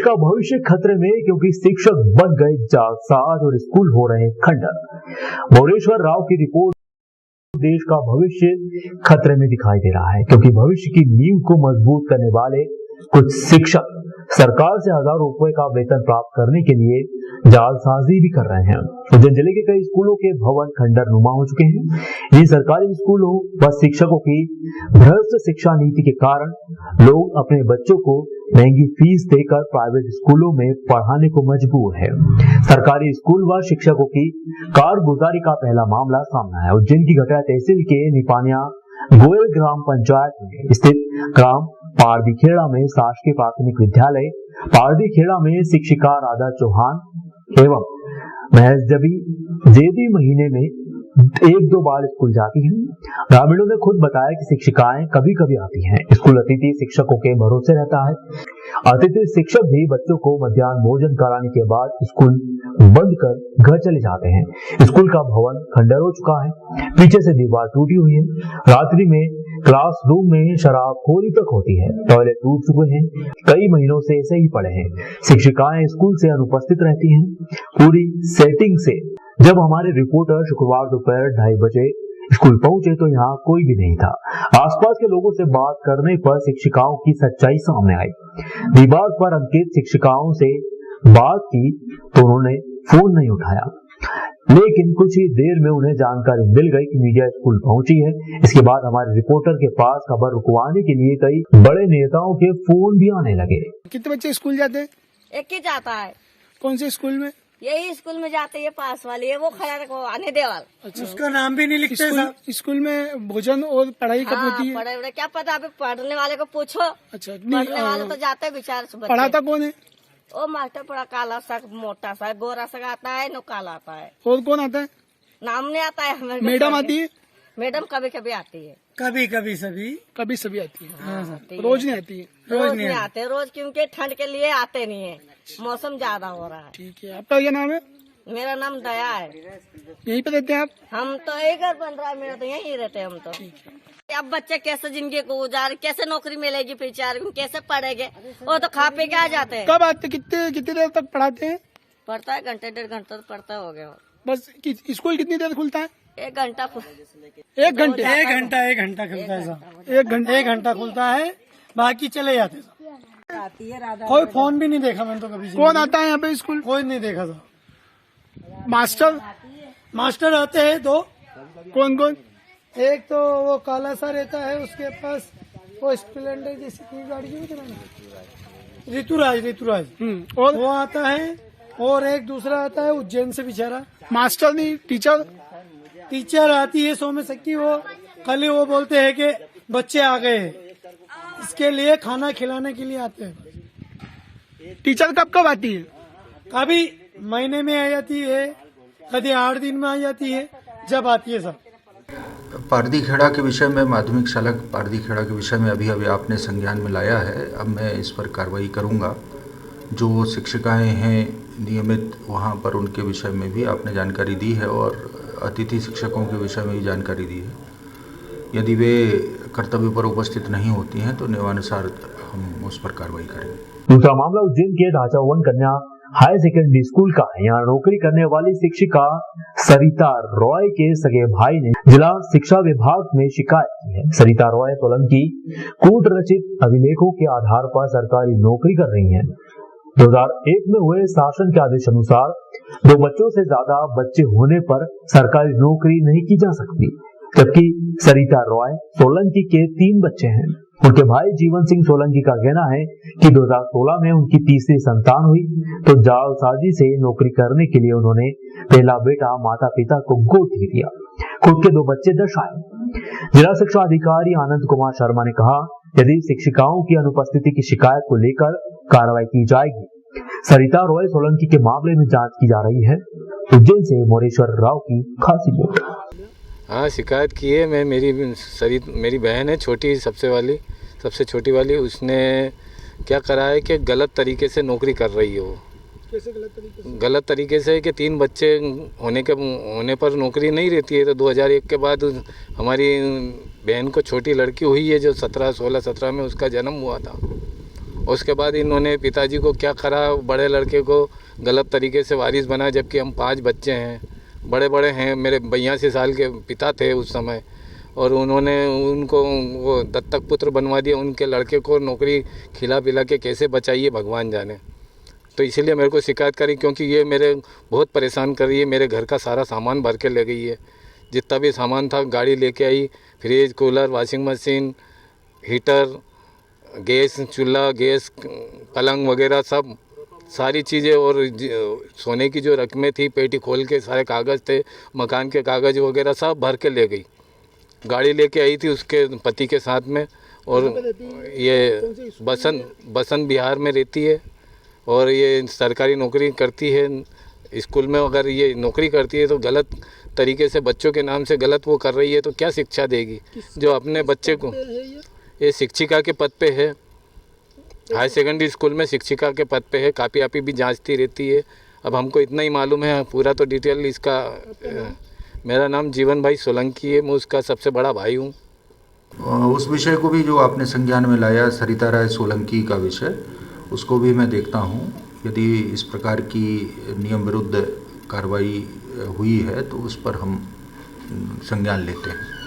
देश का भविष्य खतरे में क्योंकि शिक्षक बन गए जालसाज और स्कूल हो रहे खंडर। मोरेश्वर राव की रिपोर्ट। देश का भविष्य खतरे में दिखाई दे रहा है क्योंकि भविष्य की नींव को मजबूत करने वाले कुछ शिक्षक सरकार से हजारों रुपए का वेतन प्राप्त करने के लिए जालसाजी भी कर रहे हैं। उज्जैन जिले के कई स्कूलों के भवन खंडर नुमा हो चुके हैं। ये सरकारी स्कूलों व शिक्षकों की भ्रष्ट शिक्षा नीति के कारण लोग अपने बच्चों को महंगी फीस देकर प्राइवेट स्कूलों में पढ़ाने को मजबूर है। सरकारी स्कूल व शिक्षकों की कारगुजारी का पहला मामला सामने है। उज्जैन की घटिया तहसील के निपानिया गोयल ग्राम पंचायत में स्थित ग्राम पारदीखेड़ा में शासकीय प्राथमिक विद्यालय पारदीखेड़ा में शिक्षिका राधा चौहान एवं महजबी जेदी महीने में 1-2 बार स्कूल जाती हैं। ग्रामीणों ने खुद बताया कि शिक्षिकाएं कभी कभी आती हैं। स्कूल अतिथि शिक्षकों के भरोसे रहता है। अतिथि शिक्षक भी बच्चों को मध्याह्न भोजन कराने के बाद स्कूल बंद कर घर चले जाते हैं। स्कूल का भवन खंडर हो चुका है। पीछे से दीवार टूटी हुई है। रात्रि में क्लासरूम में शराबखोरी तक होती है। टॉयलेट टूट चुके हैं। कई महीनों से ऐसे ही पड़े हैं। शिक्षिकाएं स्कूल से अनुपस्थित रहती हैं। पूरी सेटिंग से जब हमारे रिपोर्टर शुक्रवार दोपहर 2:30 बजे स्कूल पहुंचे तो यहाँ कोई भी नहीं था। आसपास के लोगों से बात करने पर शिक्षिकाओं की सच्चाई सामने आई। दीवार पर अंकित शिक्षिकाओं से बात की तो उन्होंने फोन नहीं उठाया, लेकिन कुछ ही देर में उन्हें जानकारी मिल गई कि मीडिया स्कूल पहुंची है। इसके बाद हमारे रिपोर्टर के पास खबर रुकवाने के लिए कई बड़े नेताओं के फोन भी आने लगे। कितने बच्चे स्कूल जाते हैं? एक ही जाता है। कौन से स्कूल में? यही स्कूल में जाते हैं, पास वाली है, वो खड़ा को आने देवाल। अच्छा, उसका नाम भी नहीं लिखते। स्कूल में भोजन और पढ़ाई कब होती है? पढ़ाई क्या पता, अभी पढ़ने वाले को पूछो। अच्छा, पढ़ने वाले तो जाते हैं बेचारे। पढ़ाता कौन है? वो मास्टर पढ़ा काला सा मोटा सा गोरा सा आता है, नो काला आता है। और कौन आता है? नाम नहीं आता है। मैडम आती है? मैडम कभी कभी आती है। कभी सभी आती है। रोज नहीं आती है? रोज नहीं आते। रोज क्योंकि ठंड के लिए आते नहीं है। मौसम ज्यादा हो रहा है। ठीक है। आपका क्या नाम है? मेरा नाम दया है। यहीं पे रहते हैं आप? हम तो एक 15 मिनट यहीं रहते हैं हम तो। अब बच्चे कैसे जिंदगी को गुजार, कैसे नौकरी मिलेगी, बेचारे कैसे पढ़ेंगे? वो तो खा पी के आ जाते हैं। कब आते? कितनी देर तक पढ़ाते हैं? पढ़ता है घंटे 1.5 घंटा तो पढ़ता हो गया बस। स्कूल कितनी देर खुलता है? 1 घंटा। 1 घंटे? 1 घंटा खुलता है। 1 घंटा खुलता है, बाकी चले जाते हैं। कोई फोन भी नहीं देखा मैंने तो कभी। कौन आता है यहाँ पे स्कूल? कोई नहीं देखा था। मास्टर आते हैं 2। कौन? एक तो वो काला सा रहता है, उसके पास वो स्प्लेंडर जैसी की गाड़ी है, ऋतुराज। और वो आता है, और एक दूसरा आता है उज्जैन से बेचारा। मास्टर नहीं, टीचर आती है सोमे सक्की। वो कल वो बोलते हैं कि बच्चे आ गए हैं, इसके लिए खाना खिलाने के लिए आते हैं। टीचर कब आती है? कभी महीने में आ जाती है, कभी 8 दिन में आ जाती है, जब आती है सब। पारदीखेड़ा के विषय में, माध्यमिक शाला पारदीखेड़ा के विषय में अभी आपने संज्ञान में लाया है। अब मैं इस पर कार्रवाई करूंगा। जो शिक्षिकाएं हैं नियमित वहां पर, उनके विषय में भी आपने जानकारी दी है और अतिथि शिक्षकों के विषय में भी जानकारी दी है। यदि वे कर्तव्य पर उपस्थित नहीं होती हैं तो नियमानुसार हम उस पर कार्रवाई करेंगे। दूसरा मामला उज्जैन के ढांचावन कन्या हायर सेकेंडरी स्कूल का है। यहाँ नौकरी करने वाली शिक्षिका सरिता रॉय के सगे भाई ने जिला शिक्षा विभाग में शिकायत की है। सरिता रॉय सोलंकी कूट रचित अभिलेखों के आधार पर सरकारी नौकरी कर रही हैं। 2001 में हुए शासन के आदेश अनुसार 2 बच्चों से ज्यादा बच्चे होने पर सरकारी नौकरी नहीं की जा सकती, जबकि सरिता रॉय सोलंकी के 3 बच्चे हैं। उनके भाई जीवन सिंह सोलंकी का कहना है कि 2016 में उनकी तीसरी संतान हुई तो जालसाजी से नौकरी करने के लिए उन्होंने पहला बेटा माता पिता को गोद दे दिया। खुद के 2 बच्चे दर्शाए। जिला शिक्षा अधिकारी आनंद कुमार शर्मा ने कहा, यदि शिक्षिकाओं की अनुपस्थिति की शिकायत को लेकर कार्रवाई की जाएगी। सरिता रॉय सोलंकी के मामले में जांच की जा रही है। उज्जैन से मोरेश्वर राव की खास रिपोर्ट। हाँ, शिकायत की है। मैं मेरी बहन है छोटी, सबसे छोटी वाली। उसने क्या करा है कि गलत तरीके से नौकरी कर रही है। वो कैसे गलत तरीके से? गलत तरीके से कि 3 बच्चे होने पर नौकरी नहीं रहती है। तो 2001 के बाद हमारी बहन को छोटी लड़की हुई है जो 16, 17 में उसका जन्म हुआ था उसके बाद इन्होंने पिताजी को क्या करा, बड़े लड़के को गलत तरीके से वारिस बनाया, जबकि हम 5 बच्चे हैं, बड़े बड़े हैं। मेरे 82 साल के पिता थे उस समय, और उन्होंने उनको वो दत्तक पुत्र बनवा दिया। उनके लड़के को नौकरी खिला पिला के कैसे बचाइए भगवान जाने। तो इसीलिए मेरे को शिकायत करी, क्योंकि ये मेरे बहुत परेशान कर रही है। मेरे घर का सारा सामान भर के ले गई है, जितना भी सामान था गाड़ी लेके आई, fridge, cooler, washing machine, heater, gas चूल्हा, गैस, पलंग वगैरह सब सारी चीज़ें, और सोने की जो रकमें थी पेटी खोल के सारे कागज़ थे, मकान के कागज़ वगैरह सब भर के ले गई। गाड़ी लेके आई थी उसके पति के साथ में, और ये बसंत बिहार में रहती है, और ये सरकारी नौकरी करती है स्कूल में। अगर ये नौकरी करती है तो गलत तरीके से बच्चों के नाम से गलत वो कर रही है, तो क्या शिक्षा देगी जो अपने बच्चे को। ये शिक्षिका के पद पे है, हाई सेकेंडरी स्कूल में शिक्षिका के पद पे है। कापी आपी भी जांचती रहती है। अब हमको इतना ही मालूम है, पूरा तो डिटेल इसका। मेरा नाम जीवन भाई सोलंकी है, मैं उसका सबसे बड़ा भाई हूँ। उस विषय को भी जो आपने संज्ञान में लाया, सरिता राय सोलंकी का विषय, उसको भी मैं देखता हूँ। यदि इस प्रकार की नियम विरुद्ध कार्रवाई हुई है तो उस पर हम संज्ञान लेते हैं।